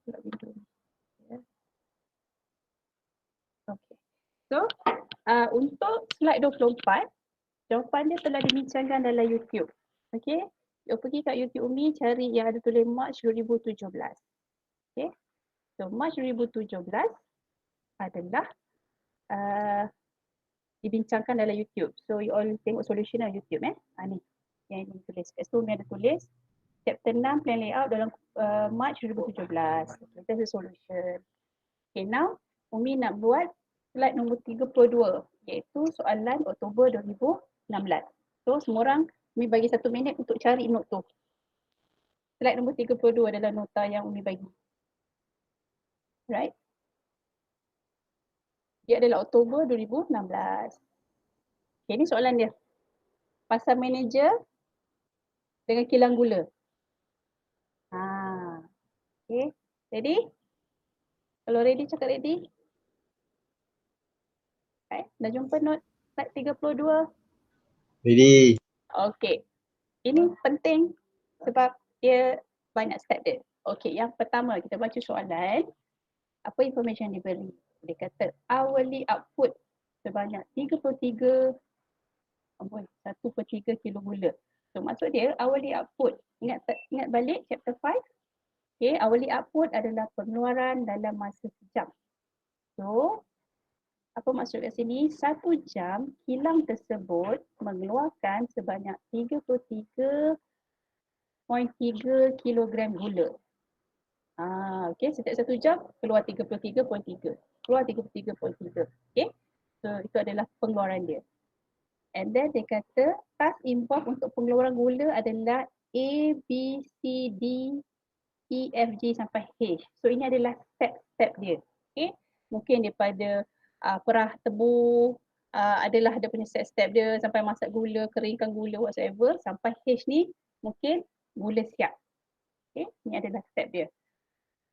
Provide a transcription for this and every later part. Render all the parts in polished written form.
pula video ni. Ya. Okay. So, untuk slide 24, jawapan dia telah dibincangkan dalam YouTube. Okay. You pergi kat YouTube Umi cari yang ada tulis March 2017. Okay. So, March 2017 adalah dibincangkan dalam YouTube. So, you all tengok solution dalam YouTube ni. Yang ini tulis. Kat situ Umi ada tulis chapter 6 plan layout dalam March 2017. Okay, that's the solution. Okay, now Umi nak buat slide nombor 32 iaitu soalan Oktober 2016. So, semua orang Umi bagi 1 minit untuk cari note tu. Slide nombor 32 adalah nota yang Umi bagi. Right? Dia adalah Oktober 2016. Okay, ni soalan dia. Pasar manager dengan kilang gula. Okay, ready? Kalau ready cakap ready. Okay, dah jumpa note slide 32? Ready. Okay, ini penting sebab dia banyak step dia. Okay, yang pertama kita baca soalan. Apa information yang diberi? Dia kata hourly output sebanyak 1/3 kilo gula. So maksud dia hourly output. Ingat balik chapter 5. Okay, hourly output adalah pengeluaran dalam masa sejam. So apa maksud kat sini? 1 jam kilang tersebut mengeluarkan sebanyak 33.3 kilogram gula. Okay, setiap 1 jam keluar 33.3. Keluar 33.3. Okay, so itu adalah pengeluaran dia. And then dia kata task involved untuk pengeluaran gula adalah A, B, C, D, E, F, G sampai H. So ini adalah step-step dia. Okay, mungkin daripada perah tebu, adalah dia punya step-step dia sampai masak gula, keringkan gula whatsoever, sampai H ni mungkin gula siap. Okay, ni adalah step dia.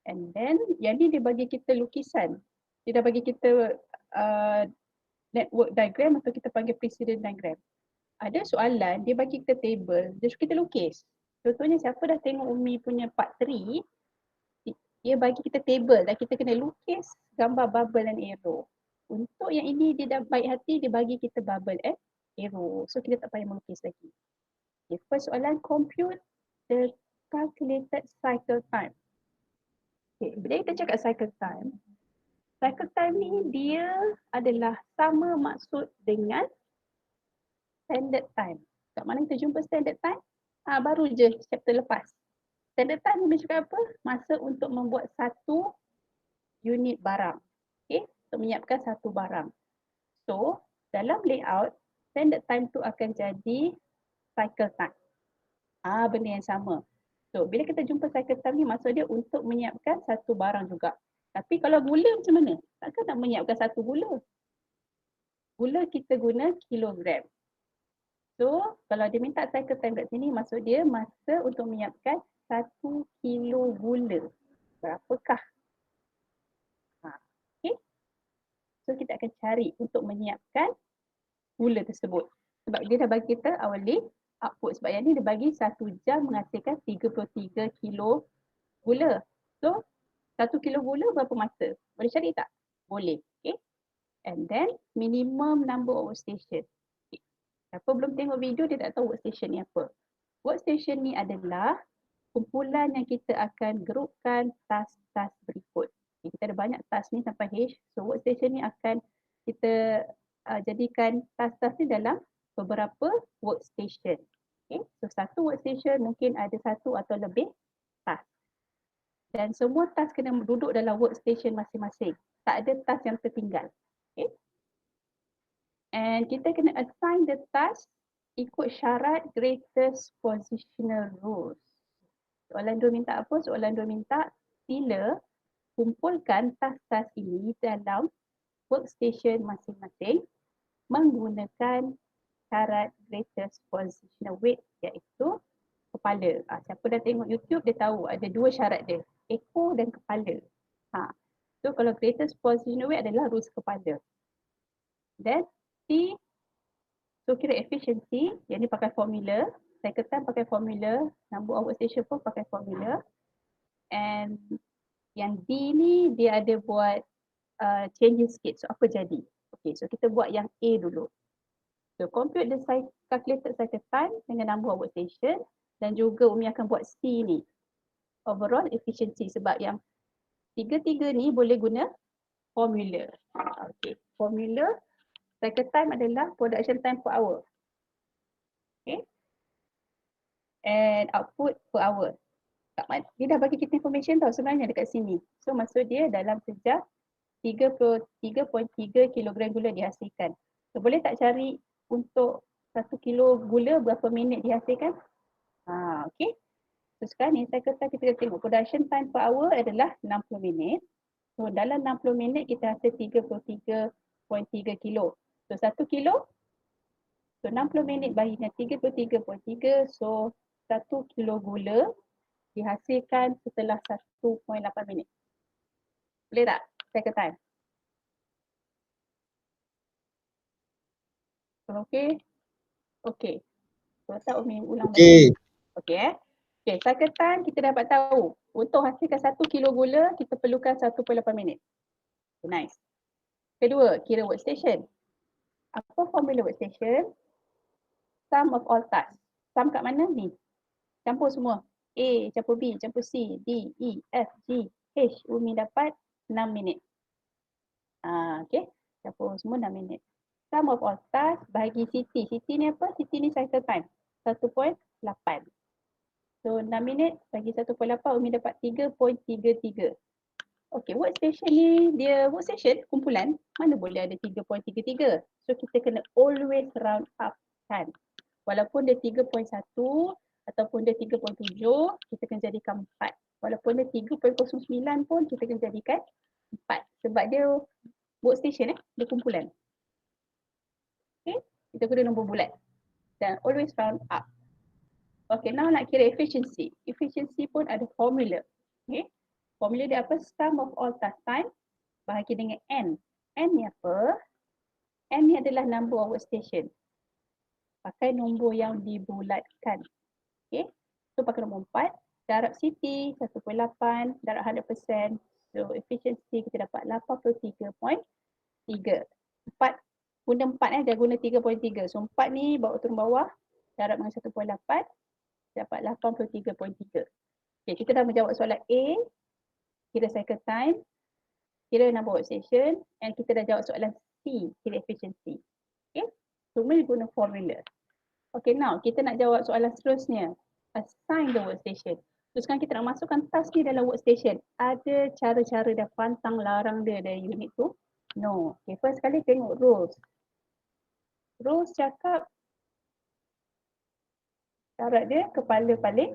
And then yang ni dia bagi kita lukisan. Dia dah bagi kita network diagram atau kita panggil precedent diagram. Ada soalan, dia bagi kita table, dia suruh kita lukis. Contohnya siapa dah tengok Umi punya part 3, dia bagi kita table dan kita kena lukis gambar bubble dan arrow. Untuk yang ini dia dah baik hati, dia bagi kita bubble and arrow. So kita tak payah melukis lagi. Okay, first soalan, compute the calculated cycle time. Okay, bila kita cakap cycle time ni dia adalah sama maksud dengan standard time. Kat mana kita jumpa standard time? Baru je chapter lepas. Standard time ni cakap apa? Masa untuk membuat satu unit barang. Okay, untuk menyiapkan satu barang. So, dalam layout, standard time tu akan jadi cycle time. Benda yang sama. So, bila kita jumpa cycle time ni, maksud dia untuk menyiapkan satu barang juga. Tapi kalau gula macam mana? Takkan nak menyiapkan satu gula. Gula kita guna kilogram. So, kalau dia minta cycle time kat sini, maksud dia masa untuk menyiapkan 1 kilo gula. Berapakah? Okay. So, kita akan cari untuk menyiapkan gula tersebut. Sebab dia dah bagi kita hourly output. Sebab yang ni dia bagi 1 jam menghasilkan 33 kilo gula. So, 1 kilo gula berapa masa? Boleh cari tak? Boleh. Okay. And then, minimum number of workstation. Okay. Siapa belum tengok video, dia tak tahu workstation ni apa. Workstation ni adalah kumpulan yang kita akan grupkan task-task berikut. Okay, kita ada banyak task ni sampai H. So, workstation ni akan kita jadikan task-task ni dalam beberapa workstation. Okay. So, satu workstation mungkin ada satu atau lebih task. Dan semua task kena duduk dalam workstation masing-masing. Tak ada task yang tertinggal. Okay. And kita kena assign the task ikut syarat greatest positional rules. Soalan 2 minta apa? Soalan 2 minta sila kumpulkan task-task ini dalam workstation masing-masing menggunakan syarat greatest positional weight iaitu kepala. Siapa dah tengok YouTube dia tahu ada 2 syarat dia. Ekor dan kepala. So kalau greatest positional weight adalah rules kepala. Then T, so kira efficiency, yang ni pakai formula. Cycle time pakai formula, number of workstation pun pakai formula. And Yang D ni dia ada buat changes sikit. So apa jadi? Okay, so kita buat yang A dulu. So compute the calculated cycle time dengan number of workstation dan juga Umi akan buat C ni. Overall efficiency sebab yang tiga-tiga ni boleh guna formula. Okay, formula cycle time adalah production time per hour. Okay. And output per hour. Dia dah bagi kita information tau sebenarnya dekat sini. So maksud dia dalam sejam 33.3 kilogram gula dihasilkan. So boleh tak cari untuk 1 kilo gula berapa minit dihasilkan? Okay. So sekarang ni cycle time kita tengok production time per hour adalah 60 minit. So dalam 60 minit kita hasil 33.3 kilo. So 1 kilo, so 60 minit bahagikan 33.3, so 1 kilo gula dihasilkan setelah 1.8 minit. Boleh tak? Cycle time. Okay. Okay. So tak Umi ulang Okey. Okay. Okay, cycle time kita dapat tahu. Untuk hasilkan 1 kilo gula, kita perlukan 1.8 minit. Nice. Kedua, kira workstation. Apa formula workstation? Sum of all tasks. Sum kat mana ni? Campur semua. A campur B campur C, D, E, F, G, H. Umi dapat 6 minit. Okay. Campur semua 6 minit. Sum of all tasks bagi CT. CT ni apa? CT ni cycle time. 1.8. So 6 minit bagi 1.8 Umi dapat 3.33. Okay, workstation ni dia workstation kumpulan mana boleh ada 3.33. So kita kena always round up kan. Walaupun dia 3.1 ataupun dia 3.7 kita kena jadikan 4. Walaupun dia 3.09 pun kita kena jadikan 4. Sebab dia workstation dia kumpulan. Okay, kita guna nombor bulat. Dan always round up. Okay, now nak kira efficiency. Efficiency pun ada formula. Okay. Formula dia apa? Sum of all task time bahagi dengan N. N ni apa? N ni adalah number of workstation. Pakai nombor yang dibulatkan. Okay. So pakai nombor 4. Darab CT 1.8. Darab 100%. So efficiency kita dapat 83.3. 4 guna 4 dia guna 3.3. So 4 ni bawa turun bawah. Darab dengan 1.8. Dapat 83.3. Okay, kita dah menjawab soalan A. Kira cycle time, kira number workstation, and kita dah jawab soalan C, kira efficiency. Okay, semua guna formula. Okay, now kita nak jawab soalan seterusnya. Assign the workstation. So sekarang kita nak masukkan task ni dalam workstation. Ada cara-cara dah pantang larang dia dari unit tu? No. Okay, first kali tengok rules. Rules cakap syarat dia kepala paling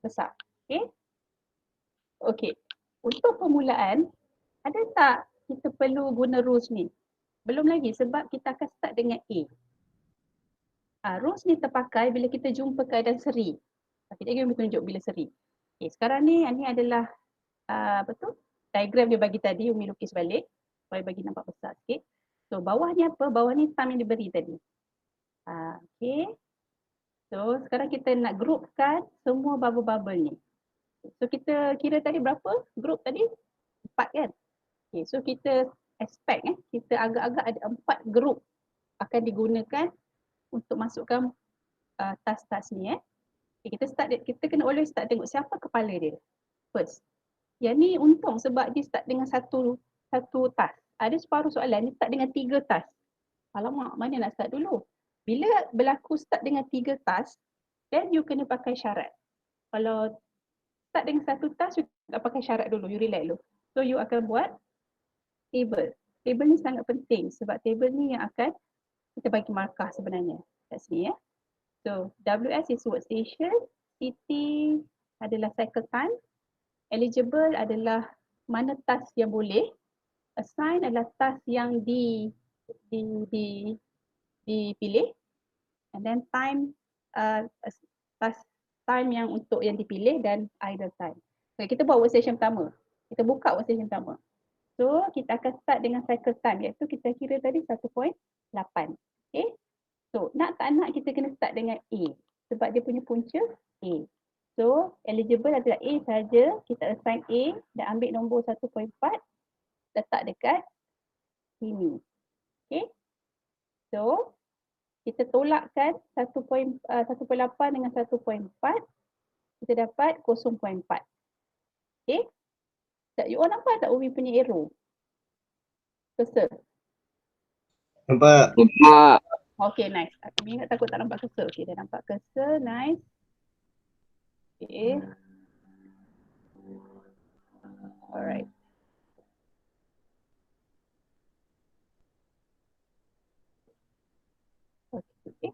besar. Okay. Okay. Untuk permulaan, ada tak kita perlu guna rules ni? Belum lagi sebab kita akan start dengan A. Rules ni terpakai bila kita jumpa keadaan seri. Kita ingin tunjuk bila seri. Okay, sekarang ni adalah diagram dia bagi tadi, Umi lukis balik supaya bagi nampak besar sikit. So bawah ni apa? Bawah ni time yang diberi tadi. Okay. So sekarang kita nak groupkan semua bubble-bubble ni. So kita kira tadi berapa group tadi? 4 kan? Okay, so kita expect kita agak-agak ada 4 group akan digunakan untuk masukkan task-task ni. Okay, kita kena always start tengok siapa kepala dia first. Yang ni untung sebab dia start dengan satu task. Ada separuh soalan ni start dengan 3 task. Alamak, mana nak start dulu? Bila berlaku start dengan 3 task, then you kena pakai syarat. Kalau start dengan satu task, you tak pakai syarat dulu, you relax dulu. So you akan buat table. Table ni sangat penting sebab table ni yang akan kita bagi markah sebenarnya kat sini . So WS is workstation, CT adalah cycle time, eligible adalah mana task yang boleh, assign adalah task yang dipilih, and then time task time yang untuk yang dipilih dan idle time. Okay, kita buat workstation pertama. Kita buka workstation pertama. So kita akan start dengan cycle time iaitu kita kira tadi 1.8. Okay. So nak tak nak kita kena start dengan A sebab dia punya punca A. So eligible adalah A saja. Kita assign A dan ambil nombor 1.4 letak dekat sini. Okay. So kita tolakkan 1.8 dengan 1.4. Kita dapat 0.4. Okay. You all nampak tak Umi punya arrow? Cursor. Nampak? Nampak. Okay, nice. Umi ingat takut tak nampak cursor. Okay, dah nampak cursor. Nice. Okay. Alright. Okay.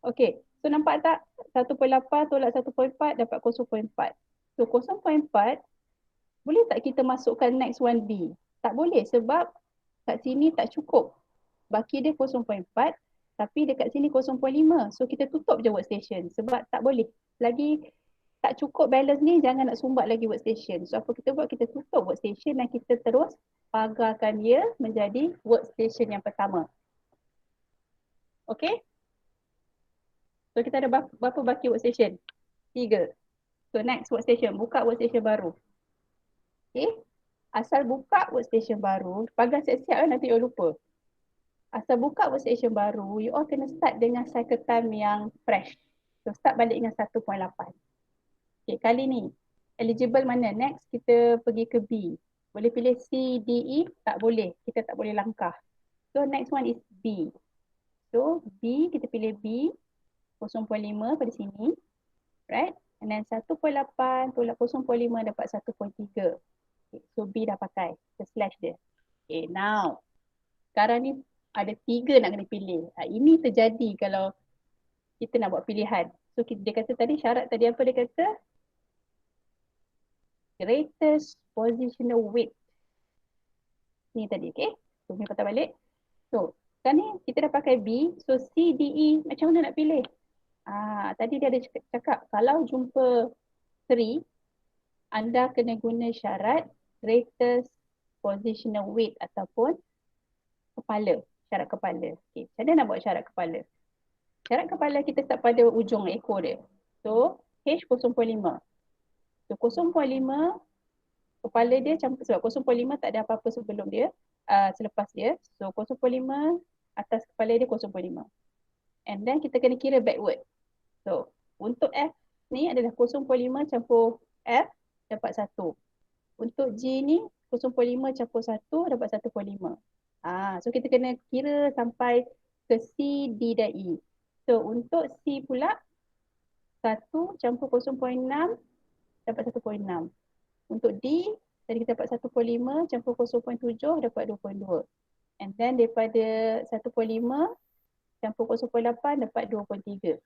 Okay. So nampak tak? 1.8 tolak 1.4 dapat 0.4. So 0.4 boleh tak kita masukkan next one B? Tak boleh sebab kat sini tak cukup. Baki dia 0.4 tapi dekat sini 0.5. So kita tutup je workstation sebab tak boleh. Lagi tak cukup balance ni, jangan nak sumbat lagi workstation. So apa kita buat? Kita tutup workstation dan kita terus pagarkan dia menjadi workstation yang pertama. Okay? So kita ada berapa baki workstation? 3. So next workstation, buka workstation baru. Okay? Asal buka workstation baru, pagar siap-siap nanti you lupa. Asal buka workstation baru, you all kena start dengan cycle time yang fresh. So start balik dengan 1.8. Okay, kali ni eligible mana? Next kita pergi ke B. Boleh pilih C, D, E? Tak boleh. Kita tak boleh langkah. So next one is B. So B, kita pilih B. 0.5 pada sini. Right? And then 1.8 tolak 0.5 dapat 1.3. Okay, so B dah pakai. Kita slash dia. Okay, now. Sekarang ni ada 3 nak kena pilih. Ini terjadi kalau kita nak buat pilihan. So dia kata tadi, syarat tadi apa dia kata? Greatest positional weight. Ni tadi, okay? So, ni patah balik. So, sekarang ni kita dah pakai B. So, C, D, E, macam mana nak pilih? Tadi dia ada cakap, kalau jumpa 3, anda kena guna syarat greatest positional weight ataupun kepala. Syarat kepala. Okay. Macam mana nak buat syarat kepala? Syarat kepala kita start pada ujung ekor dia. So, H 0.5. So 0.5 kepala dia campur sebab 0.5 tak ada apa-apa sebelum dia, selepas dia. So 0.5 atas kepala dia 0.5. And then kita kena kira backward. So untuk F ni adalah 0.5 campur F dapat 1. Untuk G ni 0.5 campur 1 dapat 1.5. So kita kena kira sampai ke C, D dan E. So untuk C pula 1 campur 0.6 dapat 1.6. Untuk D, tadi kita dapat 1.5 campur 0.7 dapat 2.2. And then daripada 1.5 campur 0.8 dapat 2.3.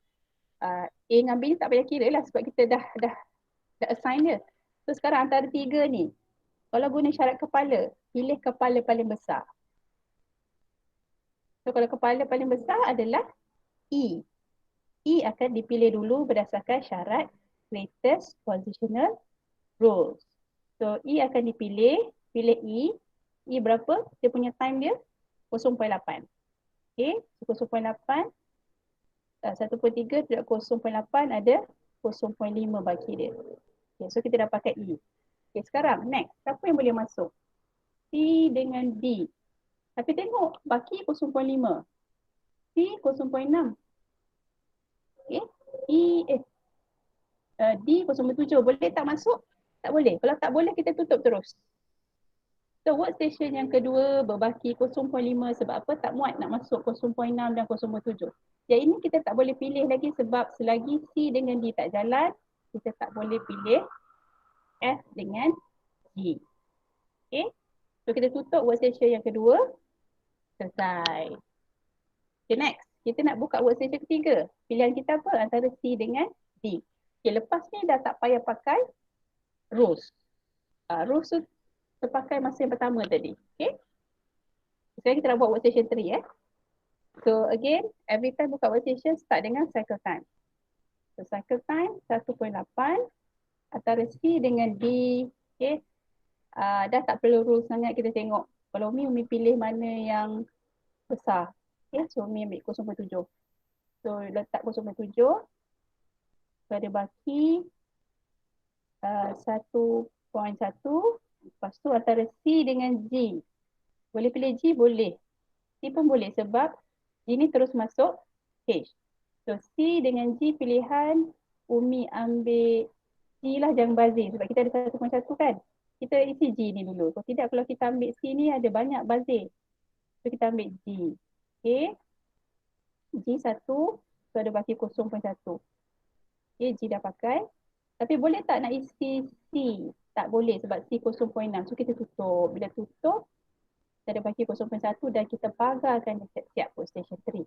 A dengan B ni tak payah kira lah sebab kita dah assign dia. So sekarang antara 3 ni, kalau guna syarat kepala, pilih kepala paling besar. So kalau kepala paling besar adalah E. E akan dipilih dulu berdasarkan syarat greatest positional rules. So E akan dipilih, pilih E. E berapa? Dia punya time dia 0.8. Okay, 0.8 1.3 tidak 0.8 ada 0.5 baki dia. Okay, so kita dah pakai E. Okay, sekarang next, siapa yang boleh masuk? C dengan D. Tapi tengok baki 0.5. C 0.6. Okay, D 0.7. Boleh tak masuk? Tak boleh. Kalau tak boleh kita tutup terus. So workstation yang kedua berbaki 0.5 sebab apa? Tak muat nak masuk 0.6 dan 0.7. Yang ini kita tak boleh pilih lagi sebab selagi C dengan D tak jalan, kita tak boleh pilih F dengan G. Okay. So kita tutup workstation yang kedua. Selesai. Okay, next. Kita nak buka workstation ketiga. Pilihan kita apa? Antara C dengan D. Okay, lepas ni dah tak payah pakai rules. Rules tu terpakai masa yang pertama tadi. Okay. Sekarang kita nak buat workstation 3. So again, every time buka workstation start dengan cycle time. So cycle time 1.8 antara C dengan D. Okay. Dah tak perlu rule sangat, kita tengok. Kalau Umi pilih mana yang besar. Okay. So Umi ambil 0.7. So letak 0.7. So ada baki 1.1. Lepas tu antara C dengan G. Boleh pilih G? Boleh. C pun boleh sebab G ni terus masuk H. So C dengan G pilihan. Umi ambil G lah, jangan bazir. Sebab kita ada 1.1 kan. Kita isi G ni dulu. Kalau tidak, kalau kita ambil C ni ada banyak bazir. So kita ambil G. Okay. G1. So ada baki 0.1. Okay, G dah pakai. Tapi boleh tak nak isi C? Tak boleh sebab C 0.6. So kita tutup. Bila tutup, kita ada baki 0.1 dan kita pagarkan dia siap-siap workstation 3.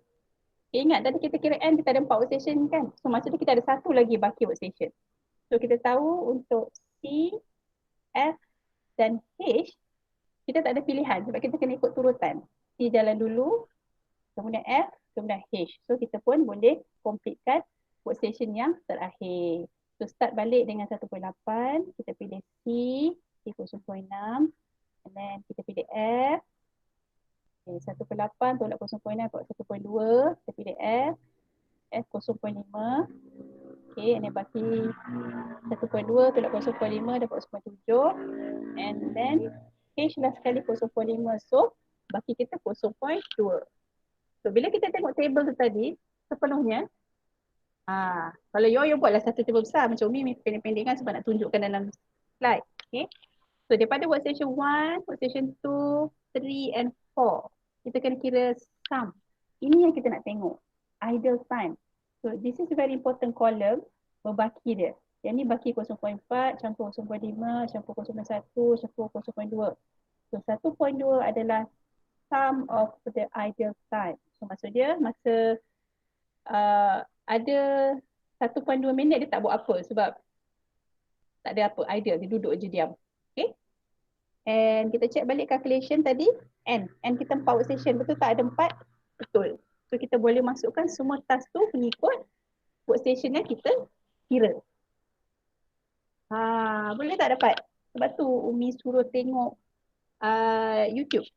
Okay, ingat tadi kita kira N, kita ada 4 workstation kan? So maksudnya kita ada satu lagi baki workstation. So kita tahu untuk C, F dan H, kita tak ada pilihan sebab kita kena ikut turutan. C jalan dulu, kemudian F, kemudian H. So kita pun boleh completekan workstation yang terakhir. So start balik dengan 1.8, kita pilih C, C 0.6, and then kita pilih F. Okay, 1.8 tolak 0.6 tolak 1.2, kita pilih F, F 0.5. Okay, and then baki 1.2 tolak 0.5 dapat 0.7, and then H lah sekali 0.5. So baki kita 0.2. So bila kita tengok table tu tadi sepenuhnya, kalau you buatlah satu table besar macam Umi pendek-pendek kan sebab nak tunjukkan dalam slide. Okay. So daripada workstation 1, workstation 2, 3 and 4, kita kena kira sum. Ini yang kita nak tengok. Idle time. So this is a very important column berbaki dia. Yang ni baki 0.4, campur 0.5, campur 0.1, campur 0.2. So 1.2 adalah sum of the idle time. So maksud dia masa ada 1.2 minit dia tak buat apa sebab tak ada apa idle, dia duduk je diam. Okay. And kita check balik calculation tadi, N kita 4 workstation, betul tak ada 4? Betul. So kita boleh masukkan semua task tu mengikut workstation yang kita kira. Boleh tak dapat? Sebab tu Umi suruh tengok YouTube.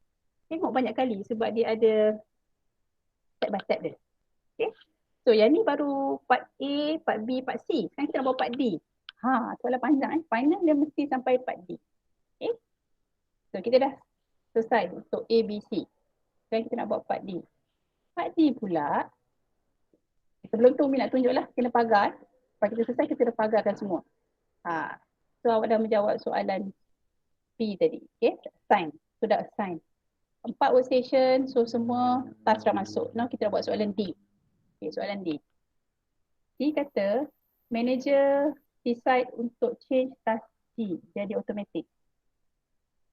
Tengok banyak kali sebab dia ada step by step dia. Okay. So yang ni baru part A, part B, part C. Sekarang kita nak buat part D. Soalan panjang Final dia mesti sampai part D. Okay. So kita dah selesai untuk A, B, C. Sekarang kita nak buat part D. Part D pula, sebelum tu Umi nak tunjuk lah, kena pagar. Lepas kita selesai, kita dah pagarkan semua. So awak dah menjawab soalan B tadi. Okay, assign. So dah assign. 4 workstation, so semua task dah masuk. Now kita dah buat soalan D. Okay, soalan D. D kata, manager decide untuk change task D jadi automatic.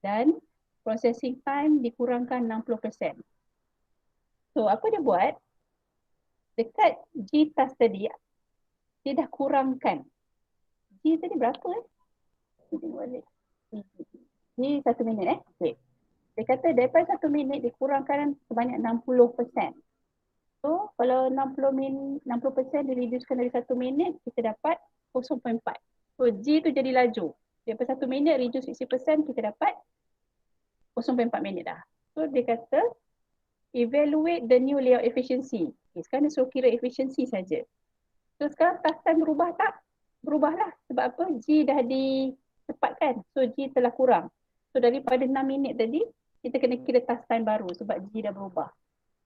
Dan processing time dikurangkan 60%. So apa dia buat? Dekat G task tadi, dia dah kurangkan. G tadi berapa Ni 1 minit Okay. Dia kata daripada 1 minit dikurangkan sebanyak 60%. So kalau 60% direducekan dari 1 minit, kita dapat 0.4. So G tu jadi laju. Daripada 1 minit reduce 60%, kita dapat 0.4 minit dah. So dia kata evaluate the new layout efficiency. Okay, sekarang dia suruh kira efficiency saja. So sekarang task time berubah tak? Berubahlah. Sebab apa? G dah dicepatkan. So G telah kurang. So daripada 6 minit tadi, kita kena kira task time baru sebab G dah berubah.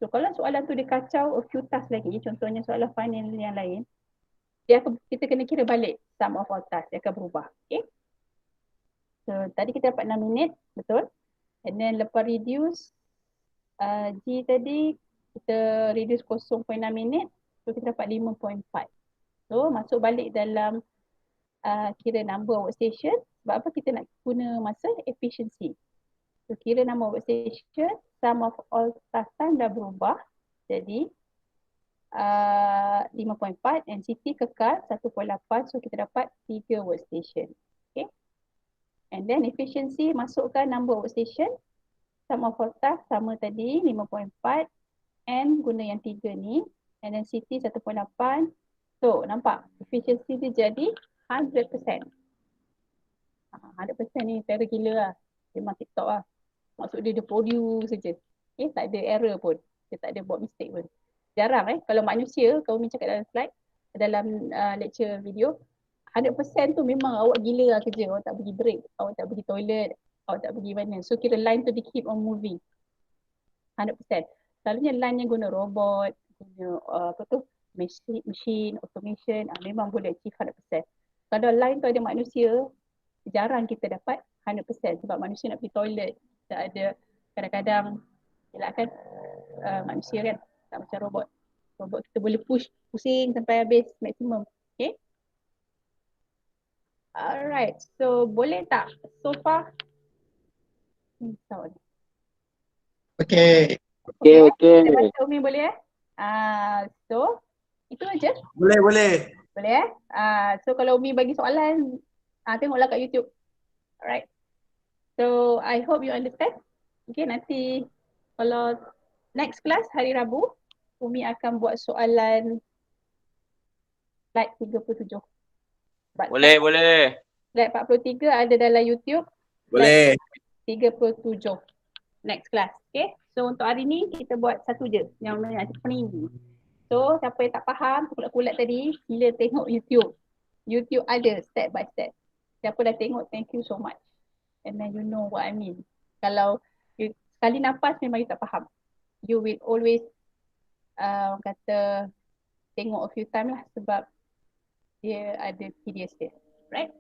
So kalau soalan tu dia kacau a few task lagi, contohnya soalan final yang lain, kita kena kira balik sum of all task, dia akan berubah. Okay. So tadi kita dapat 6 minit, betul? And then lepas reduce, G tadi kita reduce 0.6 minit, so kita dapat 5.4. So masuk balik dalam kira number of workstation. Sebab apa kita nak guna masa efficiency. So kira number of workstation, sum of all task time dah berubah. Jadi 5.4, NCT kekal 1.8, so kita dapat 3 workstation. Okay. And then efficiency masukkan number of workstation, sum of all task sama tadi 5.4, N guna yang 3 ni, and then CT 1.8. So nampak efficiency dia jadi 100%. 100% ni terror gila lah. Memang TikTok lah. Maksud dia produce saja. Okay, tak ada error pun. Dia tak ada buat mistake pun. Jarang kalau manusia, kalau Umi cakap dalam slide, dalam lecture video, 100% tu memang awak gila lah kerja. Awak tak pergi break, awak tak pergi toilet, awak tak pergi mana. So kira line tu dia keep on moving. 100%. Selalunya line yang guna robot, guna apa tu, machine automation, memang boleh achieve 100%. Kalau line tu ada manusia, jarang kita dapat 100% sebab manusia nak pergi toilet. Tak ada, kadang-kadang yelah kan, manusia kan tak macam robot. Robot kita boleh pusing sampai habis maksimum. Okay. Alright, so boleh tak so far? Okay. Okay. Saya baca Umi boleh so itu aja. Boleh. Boleh so kalau Umi bagi soalan, tengoklah kat YouTube. Alright. So I hope you understand. Okay, nanti kalau next class hari Rabu, Umi akan buat soalan slide 37. Boleh. Slide 43 ada dalam YouTube. Boleh. 37 next class. Okay. So untuk hari ni kita buat satu je yang mana ni. So siapa yang tak faham kulat-kulat tadi, sila tengok YouTube. YouTube ada step by step. Siapa dah tengok, thank you so much. And then you know what I mean. Kalau you, sekali nafas memang you tak faham, you will always kata tengok a few time lah sebab dia ada tedious dia. Right?